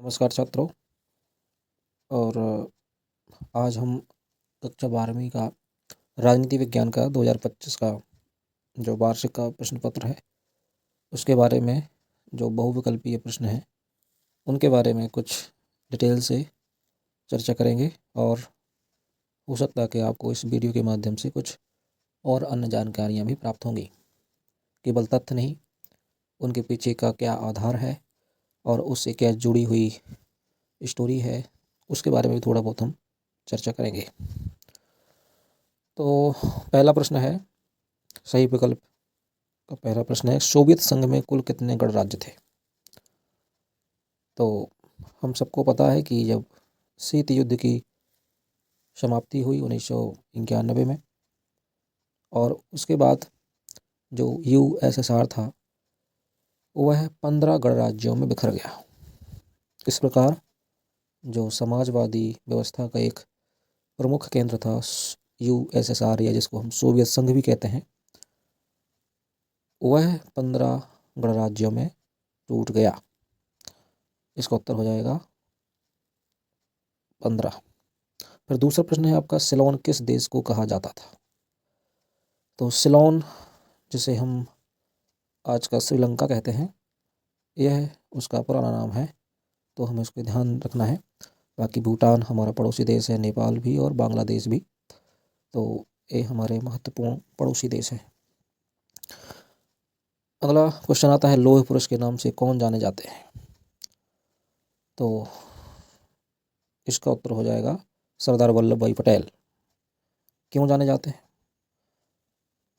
नमस्कार छात्रों। और आज हम कक्षा 12वीं का राजनीति विज्ञान का 2025 का जो वार्षिक का प्रश्न पत्र है उसके बारे में, जो बहुविकल्पीय प्रश्न हैं उनके बारे में कुछ डिटेल से चर्चा करेंगे। और हो सकता है कि आपको इस वीडियो के माध्यम से कुछ और अन्य जानकारियाँ भी प्राप्त होंगी। केवल तथ्य नहीं, उनके पीछे का क्या आधार है और उससे क्या जुड़ी हुई स्टोरी है, उसके बारे में भी थोड़ा बहुत हम चर्चा करेंगे। तो पहला प्रश्न है, सही विकल्प का पहला प्रश्न है, सोवियत संघ में कुल कितने गणराज्य थे? तो हम सबको पता है कि जब शीत युद्ध की समाप्ति हुई 1991 में, और उसके बाद जो यूएसएसआर था वह 15 गणराज्यों में बिखर गया। इस प्रकार जो समाजवादी व्यवस्था का एक प्रमुख केंद्र था यूएसएसआर, या जिसको हम सोवियत संघ भी कहते हैं, वह 15 गणराज्यों में टूट गया। इसका उत्तर हो जाएगा 15। फिर दूसरा प्रश्न है आपका, सिलोन किस देश को कहा जाता था? तो सिलोन, जिसे हम आज का श्रीलंका कहते हैं, यह उसका पुराना नाम है, तो हमें इसको ध्यान रखना है। बाकी भूटान हमारा पड़ोसी देश है, नेपाल भी और बांग्लादेश भी, तो ये हमारे महत्वपूर्ण पड़ोसी देश हैं। अगला क्वेश्चन आता है, लौह पुरुष के नाम से कौन जाने जाते हैं? तो इसका उत्तर हो जाएगा सरदार वल्लभ भाई पटेल। क्यों जाने जाते हैं?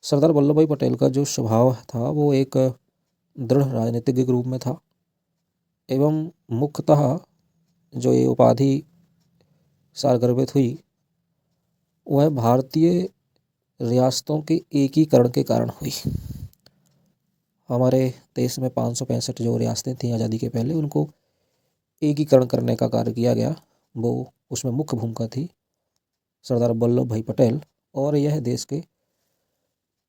सरदार वल्लभ भाई पटेल का जो स्वभाव था वो एक दृढ़ राजनीतिज्ञ के रूप में था, एवं मुख्यतः जो ये उपाधि सारगर्भित हुई वह भारतीय रियासतों के एकीकरण के कारण हुई। हमारे देश में 565 जो रियासतें थीं आज़ादी के पहले, उनको एकीकरण करने का कार्य किया गया। वो उसमें मुख्य भूमिका थी सरदार वल्लभ भाई पटेल, और यह देश के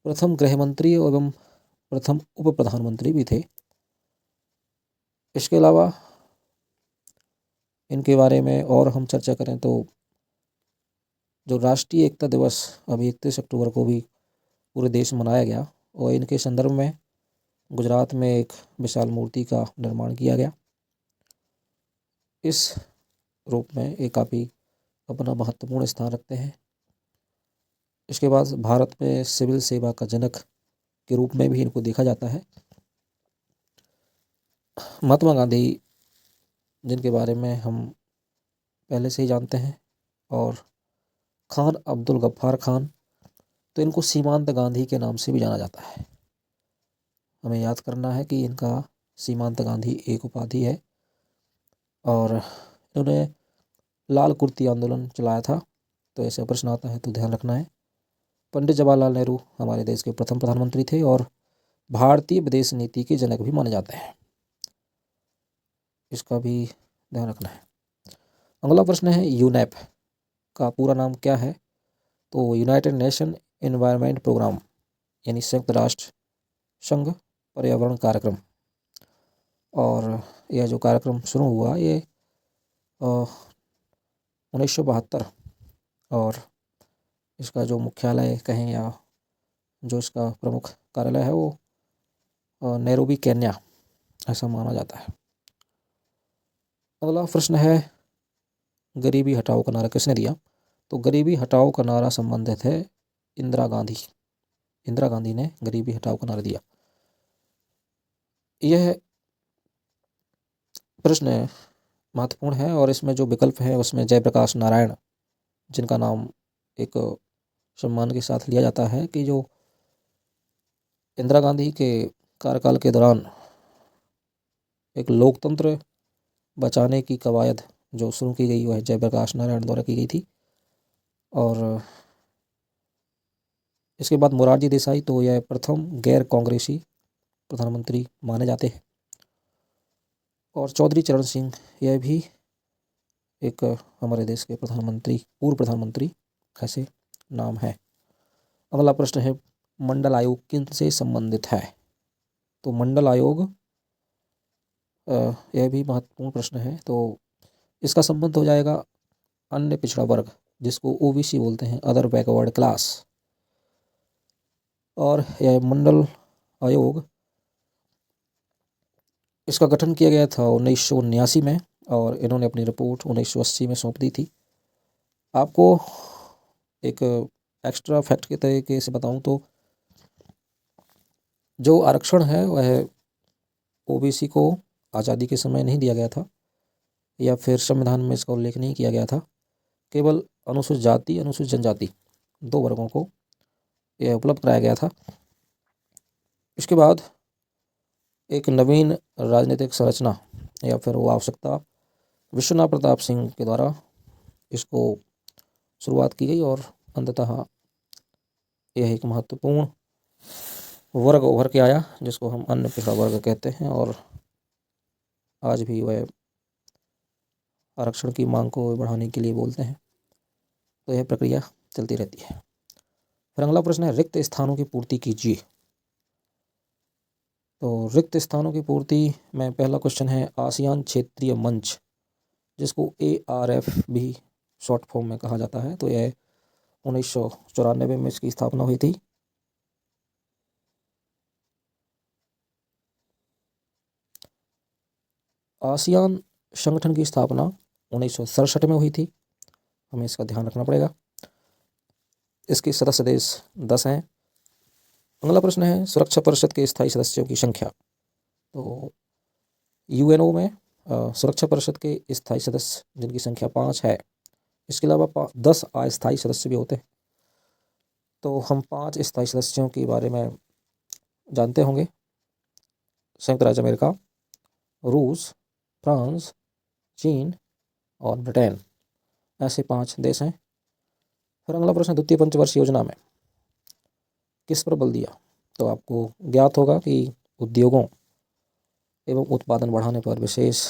प्रथम गृह मंत्री एवं प्रथम उप प्रधानमंत्री भी थे। इसके अलावा इनके बारे में और हम चर्चा करें तो जो राष्ट्रीय एकता दिवस अभी 31 अक्टूबर को भी पूरे देश में मनाया गया, और इनके संदर्भ में गुजरात में एक विशाल मूर्ति का निर्माण किया गया। इस रूप में ये काफ़ी अपना महत्वपूर्ण स्थान रखते हैं। इसके बाद भारत में सिविल सेवा का जनक के रूप में भी इनको देखा जाता है। महात्मा गांधी, जिनके बारे में हम पहले से ही जानते हैं, और खान अब्दुल गफ्फार खान, तो इनको सीमांत गांधी के नाम से भी जाना जाता है। हमें याद करना है कि इनका सीमांत गांधी एक उपाधि है, और इन्होंने लाल कुर्ती आंदोलन चलाया था। तो ऐसे प्रश्न आता है तो ध्यान रखना है। पंडित जवाहरलाल नेहरू हमारे देश के प्रथम प्रधानमंत्री थे, और भारतीय विदेश नीति के जनक भी माने जाते हैं। इसका भी ध्यान रखना है। अगला प्रश्न है, यूनेप का पूरा नाम क्या है? तो यूनाइटेड नेशन एनवायरनमेंट प्रोग्राम, यानी संयुक्त राष्ट्र संघ पर्यावरण कार्यक्रम। और यह जो कार्यक्रम शुरू हुआ ये 1972, और इसका जो मुख्यालय कहें या जो इसका प्रमुख कार्यालय है वो नैरोबी केन्या, ऐसा माना जाता है। अगला प्रश्न है, गरीबी हटाओ का नारा किसने दिया? तो गरीबी हटाओ का नारा संबंधित है इंदिरा गांधी। इंदिरा गांधी ने गरीबी हटाओ का नारा दिया। यह प्रश्न महत्वपूर्ण है, और इसमें जो विकल्प है उसमें जयप्रकाश नारायण, जिनका नाम एक सम्मान के साथ लिया जाता है, कि जो इंदिरा गांधी के कार्यकाल के दौरान एक लोकतंत्र बचाने की कवायद जो शुरू की गई वह जयप्रकाश नारायण द्वारा की गई थी। और इसके बाद मोरारजी देसाई, तो यह प्रथम गैर कांग्रेसी प्रधानमंत्री माने जाते हैं। और चौधरी चरण सिंह, यह भी एक हमारे देश के प्रधानमंत्री, पूर्व प्रधानमंत्री ऐसे नाम है। अगला प्रश्न है, मंडल आयोग किन से संबंधित है? तो मंडल आयोग यह भी महत्वपूर्ण प्रश्न है। तो इसका संबंध हो जाएगा अन्य पिछड़ा वर्ग, जिसको ओबीसी बोलते हैं, अदर बैकवर्ड क्लास। और यह मंडल आयोग, इसका गठन किया गया था 1979 में और इन्होंने अपनी रिपोर्ट 1980 में सौंप दी थी। आपको एक एक्स्ट्रा फैक्ट के तरीके से बताऊं तो जो आरक्षण है वह ओबीसी को आज़ादी के समय नहीं दिया गया था, या फिर संविधान में इसका उल्लेख नहीं किया गया था। केवल अनुसूचित जाति, अनुसूचित जनजाति, दो वर्गों को यह उपलब्ध कराया गया था। इसके बाद एक नवीन राजनीतिक संरचना या फिर वो आवश्यकता विश्वनाथ प्रताप सिंह के द्वारा इसको शुरुआत की गई और अंततः यह एक महत्वपूर्ण वर्ग उभर के आया, जिसको हम अन्य पिछड़ा वर्ग कहते हैं, और आज भी वह आरक्षण की मांग को बढ़ाने के लिए बोलते हैं। तो यह प्रक्रिया चलती रहती है। फिर अगला प्रश्न है, रिक्त स्थानों की पूर्ति कीजिए। तो रिक्त स्थानों की पूर्ति में पहला क्वेश्चन है आसियान क्षेत्रीय मंच, जिसको ARF भी शॉर्ट फॉर्म में कहा जाता है। तो यह 1994 में इसकी स्थापना हुई थी। आसियान संगठन की स्थापना 1967 में हुई थी, हमें इसका ध्यान रखना पड़ेगा। इसके सदस्य देश 10 हैं। अगला प्रश्न है सुरक्षा परिषद के स्थायी सदस्यों की संख्या। तो यूएनओ में सुरक्षा परिषद के स्थायी सदस्य जिनकी संख्या 5 है, इसके अलावा 10 अस्थायी सदस्य भी होते हैं। तो हम 5 स्थायी सदस्यों के बारे में जानते होंगे। संयुक्त राज्य अमेरिका, रूस, फ्रांस, चीन और ब्रिटेन, ऐसे 5 देश हैं। फिर अगला प्रश्न, द्वितीय पंचवर्षीय योजना में किस पर बल दिया। तो आपको ज्ञात होगा कि उद्योगों एवं उत्पादन बढ़ाने पर विशेष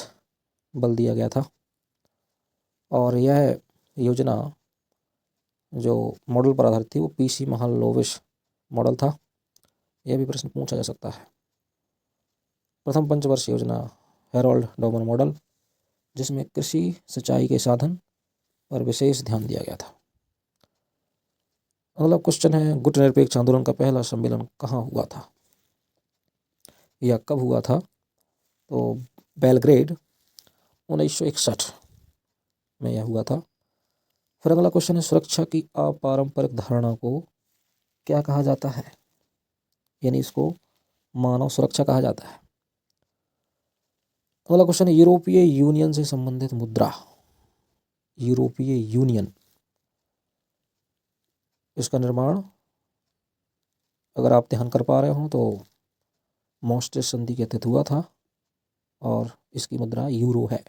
बल दिया गया था, और यह योजना जो मॉडल पर आधारित थी वो PC महालनोबिस मॉडल था। यह भी प्रश्न पूछा जा सकता है। प्रथम पंचवर्षीय योजना हैरोल्ड डोमर मॉडल, जिसमें कृषि सिंचाई के साधन पर विशेष ध्यान दिया गया था। अगला क्वेश्चन है गुट निरपेक्ष आंदोलन का पहला सम्मेलन कहाँ हुआ था या कब हुआ था। तो बेलग्रेड 1961 में यह हुआ था। फिर अगला क्वेश्चन है सुरक्षा की अपारंपरिक धारणा को क्या कहा जाता है, यानी इसको मानव सुरक्षा कहा जाता है। अगला क्वेश्चन है यूरोपीय यूनियन से संबंधित मुद्रा। यूरोपीय यूनियन, इसका निर्माण अगर आप ध्यान कर पा रहे हो तो मॉस्ट्रिच संधि के तहत हुआ था और इसकी मुद्रा यूरो है।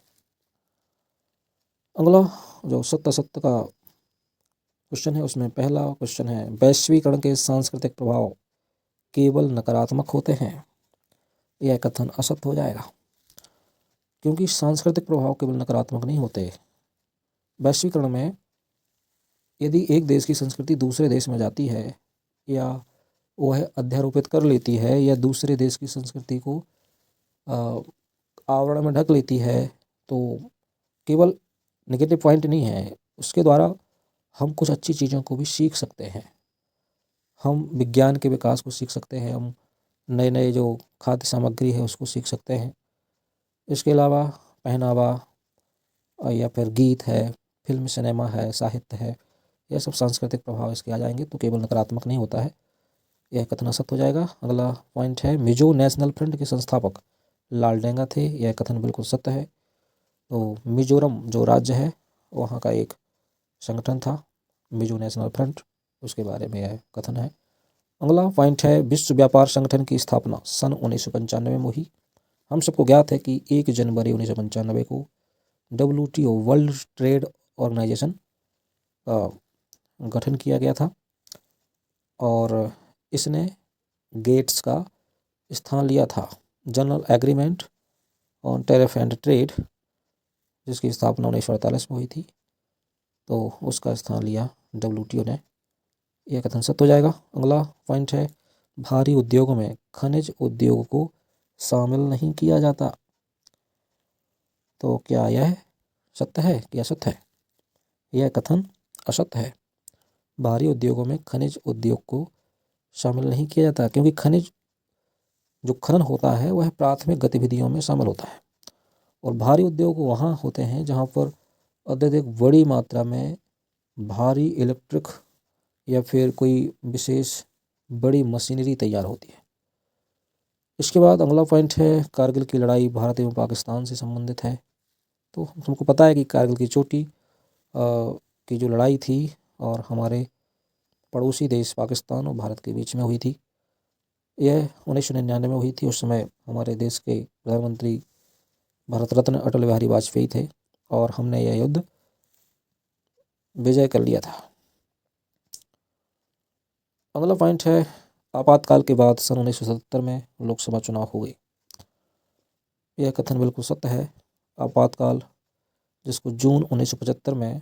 अगला जो सत्य का क्वेश्चन है, उसमें पहला क्वेश्चन है वैश्वीकरण के सांस्कृतिक प्रभाव केवल नकारात्मक होते हैं। यह कथन असत्य हो जाएगा, क्योंकि सांस्कृतिक प्रभाव केवल नकारात्मक नहीं होते। वैश्वीकरण में यदि एक देश की संस्कृति दूसरे देश में जाती है या वह अध्यारोपित कर लेती है या दूसरे देश की संस्कृति को आवरण में ढक लेती है, तो केवल नेगेटिव पॉइंट नहीं है, उसके द्वारा हम कुछ अच्छी चीज़ों को भी सीख सकते हैं। हम विज्ञान के विकास को सीख सकते हैं, हम नए नए जो खाद्य सामग्री है उसको सीख सकते हैं। इसके अलावा पहनावा या फिर गीत है, फिल्म सिनेमा है, साहित्य है, यह सब सांस्कृतिक प्रभाव इसके आ जाएंगे, तो केवल नकारात्मक नहीं होता है। यह कथन असत्य हो जाएगा। अगला पॉइंट है मिजो नेशनल फ्रंट के संस्थापक लालडेंगा थे। यह कथन बिल्कुल सत्य है। तो मिजोरम जो राज्य है वहाँ का एक संगठन था मिजो नेशनल फ्रंट, उसके बारे में यह कथन है। अगला पॉइंट है विश्व व्यापार संगठन की स्थापना सन 1995 में हुई। हम सबको ज्ञात है कि 1 जनवरी 1995 को WTO वर्ल्ड ट्रेड ऑर्गेनाइजेशन का गठन किया गया था और इसने गेट्स का स्थान लिया था general agreement on tariff and trade, जिसकी स्थापना 1948 में हुई थी, तो उसका स्थान लिया WTO ने। यह कथन सत्य हो जाएगा। अगला पॉइंट है भारी उद्योगों में खनिज उद्योग को शामिल नहीं किया जाता। तो क्या यह सत्य है कि असत्य है? यह कथन असत्य है। भारी उद्योगों में खनिज उद्योग को शामिल नहीं किया जाता, क्योंकि खनिज जो खनन होता है वह प्राथमिक गतिविधियों में शामिल होता है, और भारी उद्योग वहाँ होते हैं जहाँ पर अत्यधिक बड़ी मात्रा में भारी इलेक्ट्रिक या फिर कोई विशेष बड़ी मशीनरी तैयार होती है। इसके बाद अगला पॉइंट है, कारगिल की लड़ाई भारत एवं पाकिस्तान से संबंधित है। तो हमको पता है कि कारगिल की चोटी की जो लड़ाई थी और हमारे पड़ोसी देश पाकिस्तान और भारत के बीच में हुई थी। यह 1999 में हुई थी। उस समय हमारे देश के प्रधानमंत्री भारत रत्न अटल बिहारी वाजपेयी थे और हमने यह युद्ध विजय कर लिया था। अगला पॉइंट है, आपातकाल के बाद सन 1977 में लोकसभा चुनाव हुए। यह कथन बिल्कुल सत्य है। आपातकाल, जिसको जून 1975 में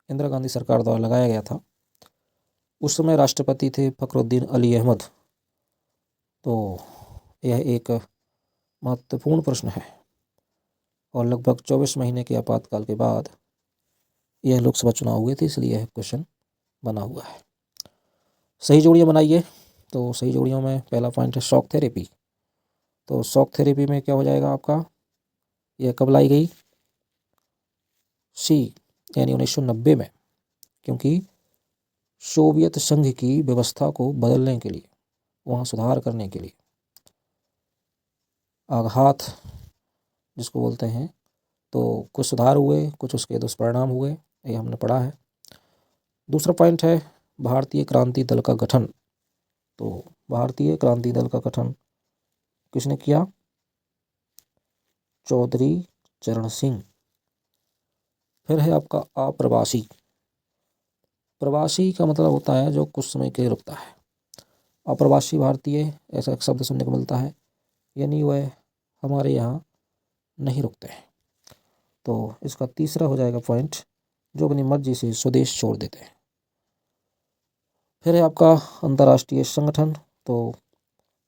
इंदिरा गांधी सरकार द्वारा लगाया गया था, उस समय राष्ट्रपति थे फखरुद्दीन अली अहमद। तो यह एक महत्वपूर्ण प्रश्न है और लगभग 24 महीने के आपातकाल के बाद यह लोकसभा चुनाव हुए थे, इसलिए यह क्वेश्चन बना हुआ है। सही जोड़ियाँ बनाइए। तो सही जोड़ियों में पहला पॉइंट है शॉक थेरेपी। तो शॉक थेरेपी में क्या हो जाएगा आपका, यह कब लाई गई? सी, यानी 1990 में, क्योंकि सोवियत संघ की व्यवस्था को बदलने के लिए, वहाँ सुधार करने के लिए, आघात जिसको बोलते हैं, तो कुछ सुधार हुए, कुछ उसके दुष्परिणाम हुए, ये हमने पढ़ा है। दूसरा पॉइंट है भारतीय क्रांति दल का गठन। तो भारतीय क्रांति दल का गठन किसने किया? चौधरी चरण सिंह। फिर है आपका अप्रवासी। प्रवासी का मतलब होता है जो कुछ समय के लिए रुकता है। अप्रवासी भारतीय, ऐसा एक शब्द सुनने को मिलता है, यानी वह हमारे यहाँ नहीं रुकते हैं। तो इसका तीसरा हो जाएगा पॉइंट, जो अपनी मर्जी से स्वदेश छोड़ देते हैं। फिर है आपका अंतर्राष्ट्रीय संगठन। तो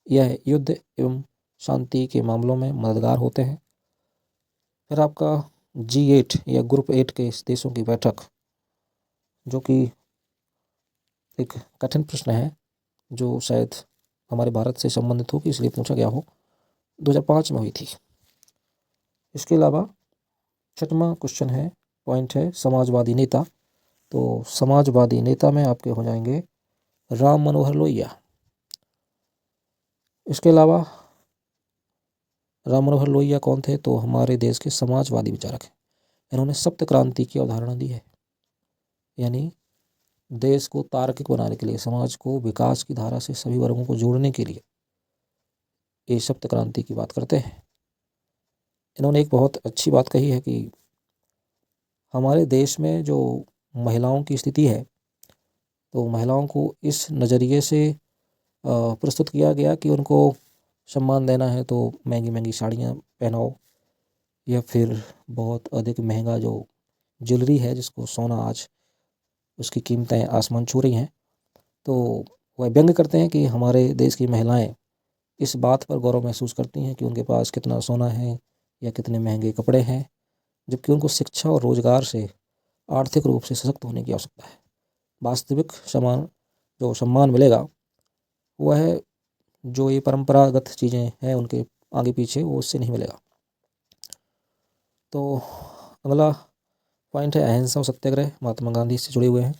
यह युद्ध एवं शांति के मामलों में मददगार होते हैं। फिर आपका G8 या ग्रुप 8 के देशों की बैठक, जो कि एक कठिन प्रश्न है, जो शायद हमारे भारत से संबंधित हो कि इसलिए पूछा गया हो, 2005 में हुई थी। इसके अलावा छठवां क्वेश्चन है, पॉइंट है समाजवादी नेता। तो समाजवादी नेता में आपके हो जाएंगे राम मनोहर लोहिया। इसके अलावा राम मनोहर लोहिया कौन थे? तो हमारे देश के समाजवादी विचारक हैं। इन्होंने सप्त क्रांति की अवधारणा दी है, यानी देश को तार्किक बनाने के लिए, समाज को विकास की धारा से सभी वर्गों को जोड़ने के लिए ये सप्त क्रांति की बात करते हैं। इन्होंने एक बहुत अच्छी बात कही है कि हमारे देश में जो महिलाओं की स्थिति है, तो महिलाओं को इस नज़रिए से प्रस्तुत किया गया कि उनको सम्मान देना है तो महंगी महंगी साड़ियाँ पहनाओ, या फिर बहुत अधिक महंगा जो ज्वेलरी है, जिसको सोना आज उसकी कीमतें आसमान छू रही हैं। तो वह व्यंग करते हैं कि हमारे देश की महिलाएं इस बात पर गौरव महसूस करती हैं कि उनके पास कितना सोना है या कितने महंगे कपड़े हैं, जबकि उनको शिक्षा और रोजगार से आर्थिक रूप से सशक्त होने की आवश्यकता है। वास्तविक जो सम्मान मिलेगा वह जो ये परंपरागत चीज़ें हैं उनके आगे पीछे, वो उससे नहीं मिलेगा। तो अगला पॉइंट है अहिंसा और सत्याग्रह, महात्मा गांधी से जुड़े हुए हैं।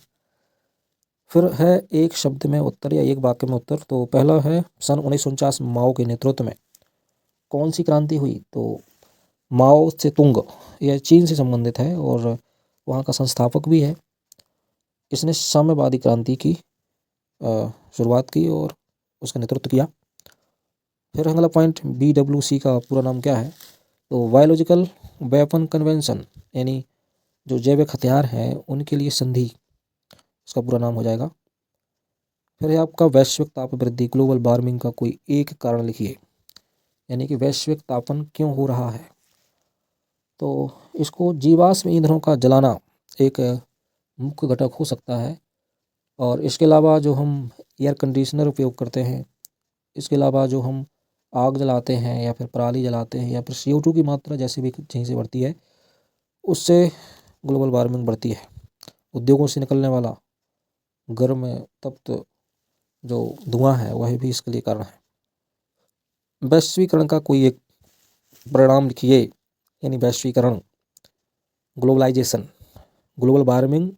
फिर है एक शब्द में उत्तर या एक वाक्य में उत्तर। तो पहला है सन 1949 माओ के नेतृत्व में कौन सी क्रांति हुई? तो माओ से तुंग, यह चीन से संबंधित है और वहाँ का संस्थापक भी है। इसने साम्यवादी क्रांति की शुरुआत की और उसका नेतृत्व किया। फिर अगला पॉइंट BWC का पूरा नाम क्या है? तो बायोलॉजिकल वेपन कन्वेंशन, यानी जो जैविक हथियार हैं उनके लिए संधि, इसका पूरा नाम हो जाएगा। फिर है आपका वैश्विक ताप वृद्धि, ग्लोबल वार्मिंग का कोई एक कारण लिखिए, यानी कि वैश्विक तापन क्यों हो रहा है? तो इसको जीवाश्म ईंधनों का जलाना एक मुख्य घटक हो सकता है, और इसके अलावा जो हम एयर कंडीशनर उपयोग करते हैं, इसके अलावा जो हम आग जलाते हैं या फिर पराली जलाते हैं या फिर CO2 की मात्रा जैसे भी चीज़ें बढ़ती है, उससे ग्लोबल वार्मिंग बढ़ती है। उद्योगों से निकलने वाला गर्म तप्त जो धुआं है वह भी इसके लिए कारण है। वैश्वीकरण का कोई एक परिणाम लिखिए, यानी वैश्वीकरण, ग्लोबलाइजेशन। ग्लोबल वार्मिंग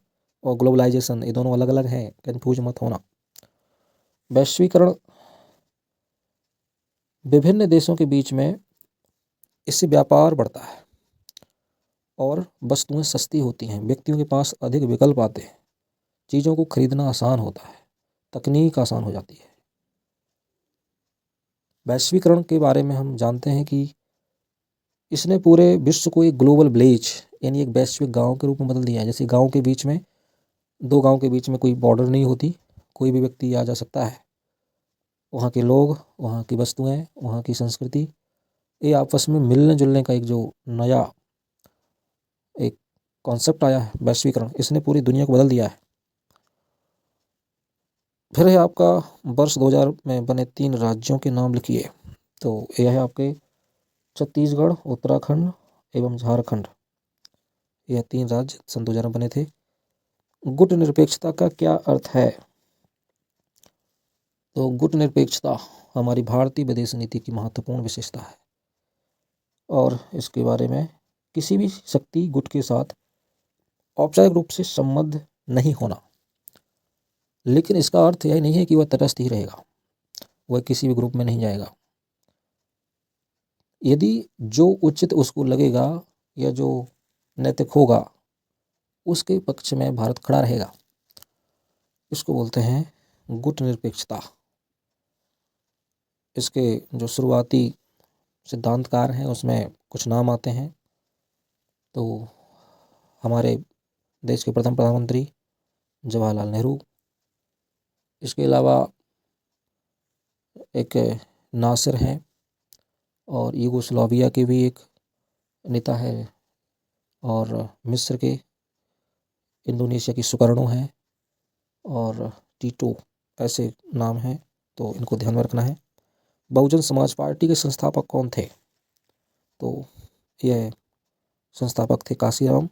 और ग्लोबलाइजेशन ये दोनों अलग अलग हैं, कन्फ्यूज मत होना। वैश्वीकरण विभिन्न देशों के बीच में इससे व्यापार बढ़ता है और वस्तुएं सस्ती होती हैं, व्यक्तियों के पास अधिक विकल्प आते हैं, चीज़ों को खरीदना आसान होता है, तकनीक आसान हो जाती है। वैश्वीकरण के बारे में हम जानते हैं कि इसने पूरे विश्व को एक ग्लोबल विलेज यानी एक वैश्विक गांव के रूप में बदल दिया है। जैसे गांव के बीच में, दो गांव के बीच में कोई बॉर्डर नहीं होती, कोई भी व्यक्ति आ जा सकता है। वहाँ के लोग, वहाँ की वस्तुएं, वहाँ की संस्कृति, ये आपस में मिलने जुलने का एक जो नया एक कॉन्सेप्ट आया है वैश्वीकरण, इसने पूरी दुनिया को बदल दिया है। फिर है आपका वर्ष 2000 में बने 3 राज्यों के नाम लिखिए। तो यह है आपके छत्तीसगढ़, उत्तराखंड एवं झारखंड। यह 3 राज्य सन 2000 में बने थे। गुट निरपेक्षता का क्या अर्थ है? तो गुट निरपेक्षता हमारी भारतीय विदेश नीति की महत्वपूर्ण विशेषता है और इसके बारे में किसी भी शक्ति गुट के साथ औपचारिक रूप से संबद्ध नहीं होना। लेकिन इसका अर्थ यह नहीं है कि वह तटस्थ ही रहेगा, वह किसी भी ग्रुप में नहीं जाएगा। यदि जो उचित उसको लगेगा या जो नैतिक होगा उसके पक्ष में भारत खड़ा रहेगा। इसको बोलते हैं गुट निरपेक्षता। इसके जो शुरुआती सिद्धांतकार हैं उसमें कुछ नाम आते हैं। तो हमारे देश के प्रथम प्रधानमंत्री जवाहरलाल नेहरू, इसके अलावा एक नासिर हैं और यूगोस्लाविया के भी एक नेता है, और मिस्र के, इंडोनेशिया की सुकर्णो हैं और टीटो, ऐसे नाम हैं, तो इनको ध्यान में रखना है। बहुजन समाज पार्टी के संस्थापक कौन थे? तो यह संस्थापक थे काशीराम,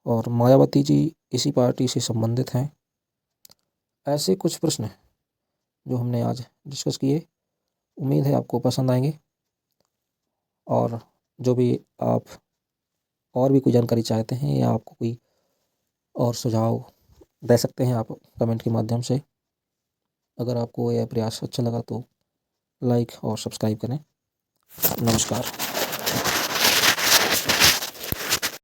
और मायावती जी इसी पार्टी से संबंधित हैं। ऐसे कुछ प्रश्न जो हमने आज डिस्कस किए, उम्मीद है आपको पसंद आएंगे। और जो भी आप और भी कोई जानकारी चाहते हैं या आपको कोई और सुझाव दे सकते हैं आप कमेंट के माध्यम से। अगर आपको यह प्रयास अच्छा लगा तो लाइक और सब्सक्राइब करें। नमस्कार।